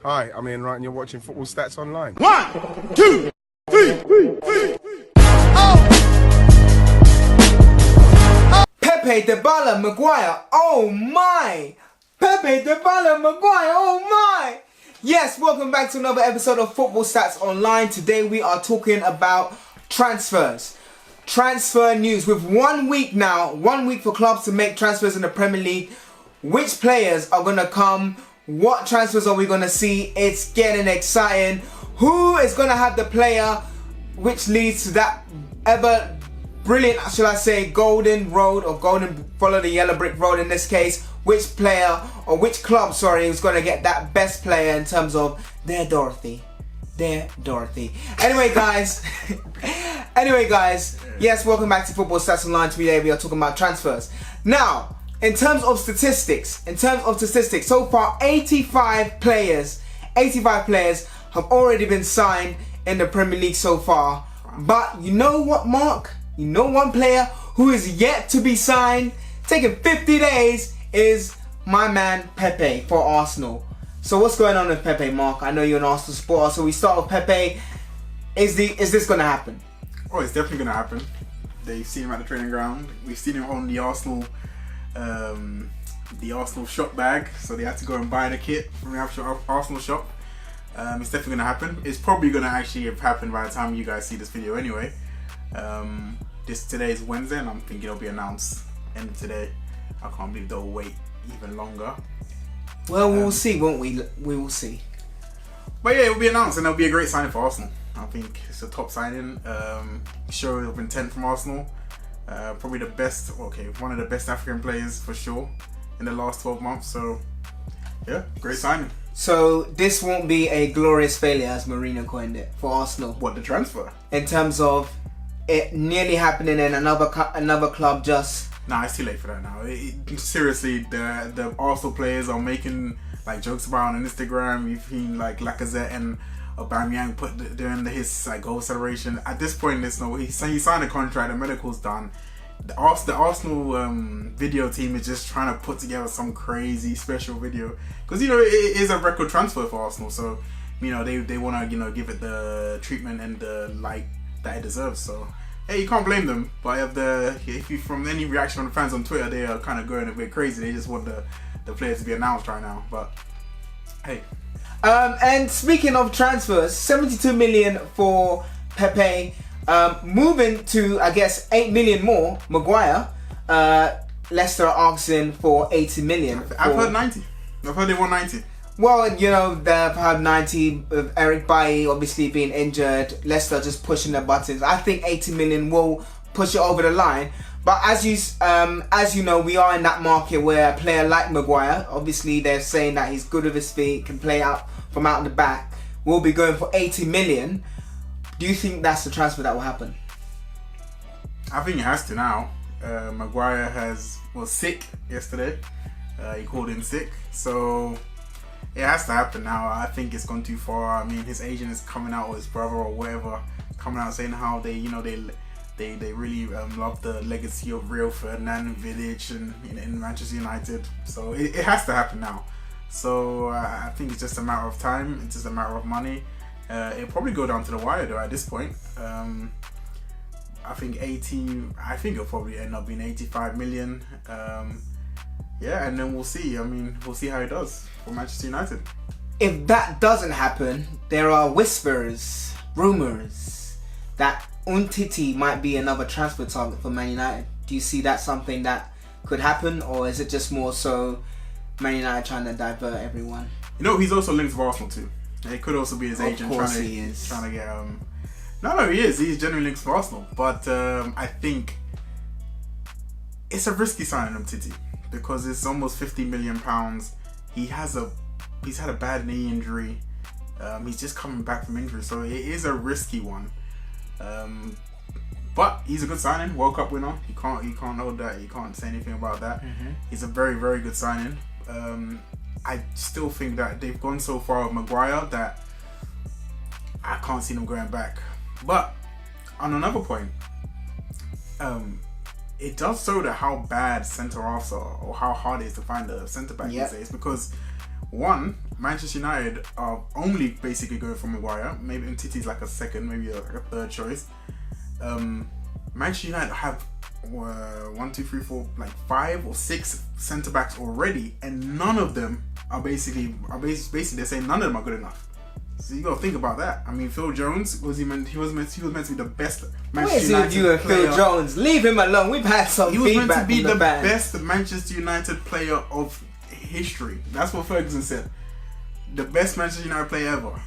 Hi, I'm Ian Wright and you're watching Football Stats Online. 1, 2, 3. Pepe Dybala Maguire, oh my! Pepe Dybala Maguire, oh my! Yes, welcome back to another episode of Football Stats Online. Today we are talking about transfers. Transfer news. With 1 week now, 1 week for clubs to make transfers in the Premier League. Which players are going to come? What transfers are we going to see? It's getting exciting. Who is going to have the player which leads to that ever brilliant, shall I say, golden road, or golden follow the yellow brick road in this case? Which player or which club, sorry, is going to get that best player in terms of their Dorothy? Anyway, guys. Yes, welcome back to Football Stats Online. Today we are talking about transfers. Now, in terms of statistics, so far 85 players have already been signed in the Premier League so far. But you know what, Mark? You know one player who is yet to be signed, taking 50 days, is my man Pepe for Arsenal. So what's going on with Pepe, Mark? I know you're an Arsenal supporter, so we start with Pepe. Is this going to happen? Oh, it's definitely going to happen. They've seen him at the training ground. We've seen him on the Arsenal shop bag, so they had to go and buy the kit from the actual Arsenal shop. It's definitely going to happen. It's probably going to actually have happened by the time you guys see this video anyway. Today is Wednesday and I'm thinking it'll be announced end of today. I can't believe they'll wait even longer. Well, we'll see, won't we? We will see. But yeah, it'll be announced and it'll be a great signing for Arsenal. I think it's a top signing. Show of intent from Arsenal. Probably one of the best African players for sure in the last 12 months. So yeah, great signing. So this won't be a glorious failure, as Mourinho coined it, for Arsenal. What, the transfer? In terms of it nearly happening in another club just... Nah, it's too late for that now. Seriously, the Arsenal players are making like jokes about on Instagram. You've seen like Lacazette and Aubameyang doing his like goal celebration. At this point, he signed a contract. The medical's done. The Arsenal video team is just trying to put together some crazy special video because it is a record transfer for Arsenal. So they want to give it the treatment and the light that it deserves. So hey, you can't blame them. But from any reaction from the fans on Twitter, they are kind of going a bit crazy. They just want the players to be announced right now. But hey. And speaking of transfers, 72 million for Pepe. Moving to, I guess, 8 million more, Maguire. Leicester are asking for 80 million. I've heard 90. I've heard they want 90. Well, they've had 90 with Eric Bailly obviously being injured. Leicester just pushing their buttons. I think 80 million will push it over the line. But as you know, we are in that market where a player like Maguire, obviously they're saying that he's good with his feet, can play out from out the back, will be going for 80 million. Do you think that's the transfer that will happen? I think it has to now. Maguire was sick yesterday. He called in sick, so it has to happen now. I think it's gone too far. I mean, his agent is coming out, or his brother or whatever, coming out saying how they really love the legacy of Rio Ferdinand, Village, and in Manchester United. So it has to happen now. So I think it's just a matter of time. It's just a matter of money. It'll probably go down to the wire though at this point. I think it'll probably end up being 85 million. Yeah, and then we'll see. I mean, we'll see how it does for Manchester United. If that doesn't happen, there are whispers, rumours that Umtiti might be another transfer target for Man United. Do you see that something that could happen, or is it just more so Man United trying to divert everyone? He's also linked to Arsenal too. It could also be his agent trying to get. No, he is. He's genuinely linked to Arsenal, but I think it's a risky signing, Umtiti, because it's almost £50 million. He's had a bad knee injury. He's just coming back from injury, so it is a risky one. But he's a good signing, World Cup winner. You can't hold that. You can't say anything about that. Mm-hmm. He's a very, very good signing. I still think that they've gone so far with Maguire that I can't see them going back. But on another point, it does show that how bad centre halves are, or how hard it is to find a centre back these days. Because One, Manchester United are only basically going for Maguire. Maybe Umtiti's like a second, maybe like a third choice. Manchester United have 1, 2, 3, 4, like 5 or 6 centre backs already, and none of them are basically they're saying none of them are good enough. So you got to think about that. I mean, Phil Jones he was meant to be the best Manchester United you and player. Phil Jones? Leave him alone. We've had some He was feedback meant to be from the fans. best Manchester United player of history. That's what Ferguson said. The best Manchester United player ever.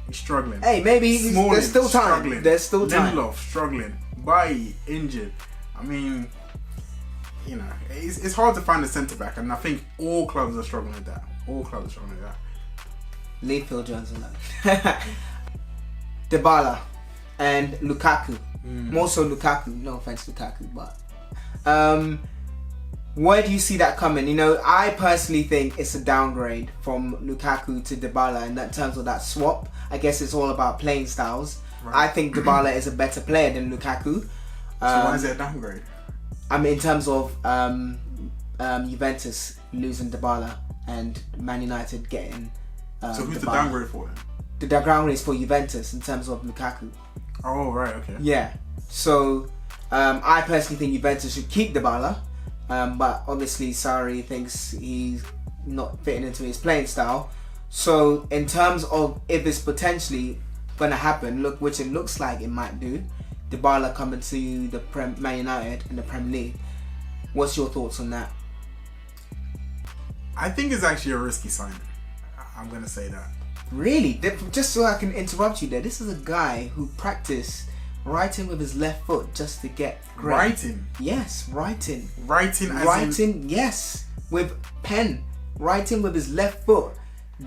He's struggling. Hey, maybe there's still time. Struggling. There's still time. Lindelof struggling. Bailly injured. I mean, you know, it's hard to find a centre back, and I think all clubs are struggling with that. Leave Phil Jones alone. Dybala and Lukaku. More so Lukaku. No offense, Lukaku, but where do you see that coming? You know, I personally think it's a downgrade from Lukaku to Dybala in that terms of that swap. I guess it's all about playing styles. Right. I think Dybala is a better player than Lukaku. So why is it a downgrade? I mean, in terms of Juventus losing Dybala and Man United getting. So who's Dybala. the downgrade for then? The downgrade is for Juventus in terms of Lukaku. Oh right, okay. Yeah. So I personally think Juventus should keep Dybala, but obviously Sarri thinks he's not fitting into his playing style. So in terms of if it's potentially going to happen, which it looks like it might do, Dybala coming to the Man United in the Premier League. What's your thoughts on that? I think it's actually a risky sign. I'm going to say that. Really? Just so I can interrupt you there, this is a guy who practiced writing with his left foot just to get great. Writing? Yes, writing. Writing, yes, with pen. Writing with his left foot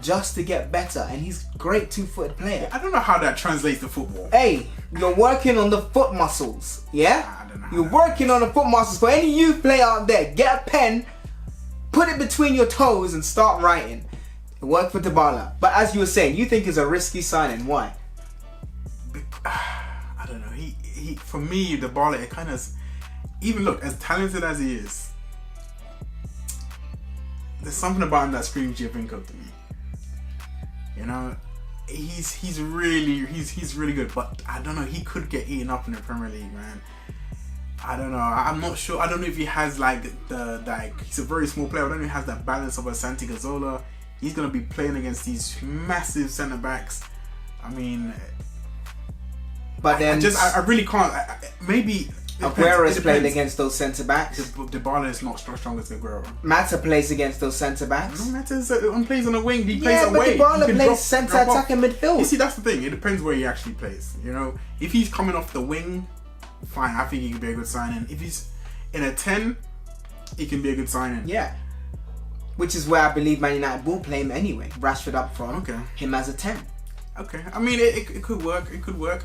just to get better, and he's a great 2-footed player. I don't know how that translates to football. Hey, you're working on the foot muscles, yeah? I don't know. You're working on the foot muscles. For any youth player out there, get a pen, put it between your toes and start writing. It worked for Dybala. But as you were saying, you think it's a risky signing. Why? I don't know. He for me, Dybala, it kind of, even look, as talented as he is, there's something about him that screams Giovinco to me. You know, he's really good, but I don't know. He could get eaten up in the Premier League, man. I don't know. I'm not sure. I don't know if he has like he's a very small player. I don't know if he has that balance of a Santi Cazorla. He's gonna be playing against these massive centre backs. I mean, but then I really can't. Maybe Aguero is playing against those centre backs. Dybala is not strong as Aguero. Mata plays against those centre backs. No, Mata plays on the wing. He yeah, plays away. But Dybala plays centre attacking midfield. You see, that's the thing. It depends where he actually plays. You know, if he's coming off the wing, fine. I think he could be a good signing. If he's in a 10, he can be a good signing. Yeah. Which is where I believe Man United will play him anyway. Rashford up front. Okay. Him as a 10. Okay. I mean, it could work. It could work.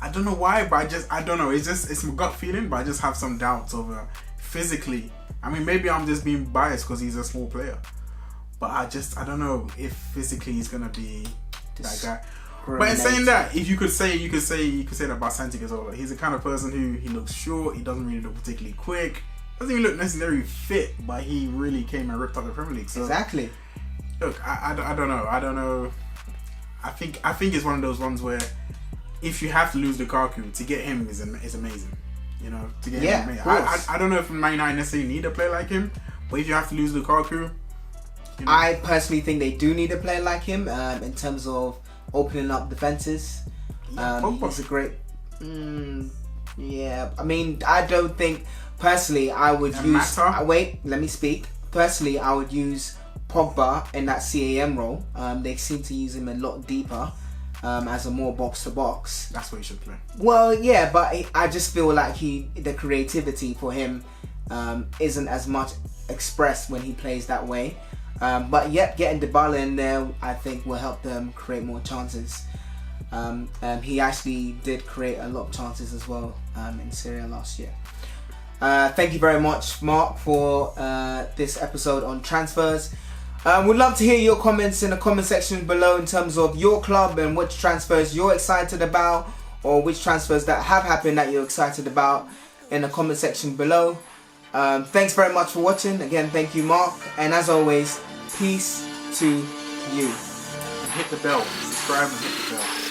I don't know why, but I don't know. It's my gut feeling, but I just have some doubts over physically. I mean, maybe I'm just being biased because he's a small player, but I don't know if physically he's gonna be that guy. But in saying that, if you could say that about Santi Cazorla. He's the kind of person who he looks short. He doesn't really look particularly quick. Doesn't even look necessarily fit, but he really came and ripped up the Premier League. So, exactly. Look, I don't know. I think it's one of those ones where if you have to lose Lukaku, to get him is amazing. You know, to get him amazing. I don't know if Man United necessarily need a player like him, but if you have to lose Lukaku, you know. I personally think they do need a player like him in terms of opening up defenses. He's a great. Yeah, I mean, I don't think personally I would use. Wait, let me speak. Personally, I would use Pogba in that CAM role. They seem to use him a lot deeper. As a more box to box. That's what he should play. Well, yeah, but I just feel like the creativity for him isn't as much expressed when he plays that way. But yet, getting Dybala in there, I think, will help them create more chances. He actually did create a lot of chances as well in Syria last year. Thank you very much, Mark, for this episode on transfers. We'd love to hear your comments in the comment section below in terms of your club and which transfers you're excited about, or which transfers that have happened that you're excited about in the comment section below. Thanks very much for watching. Again, thank you, Mark. And as always, peace to you. Hit the bell. Subscribe and hit the bell.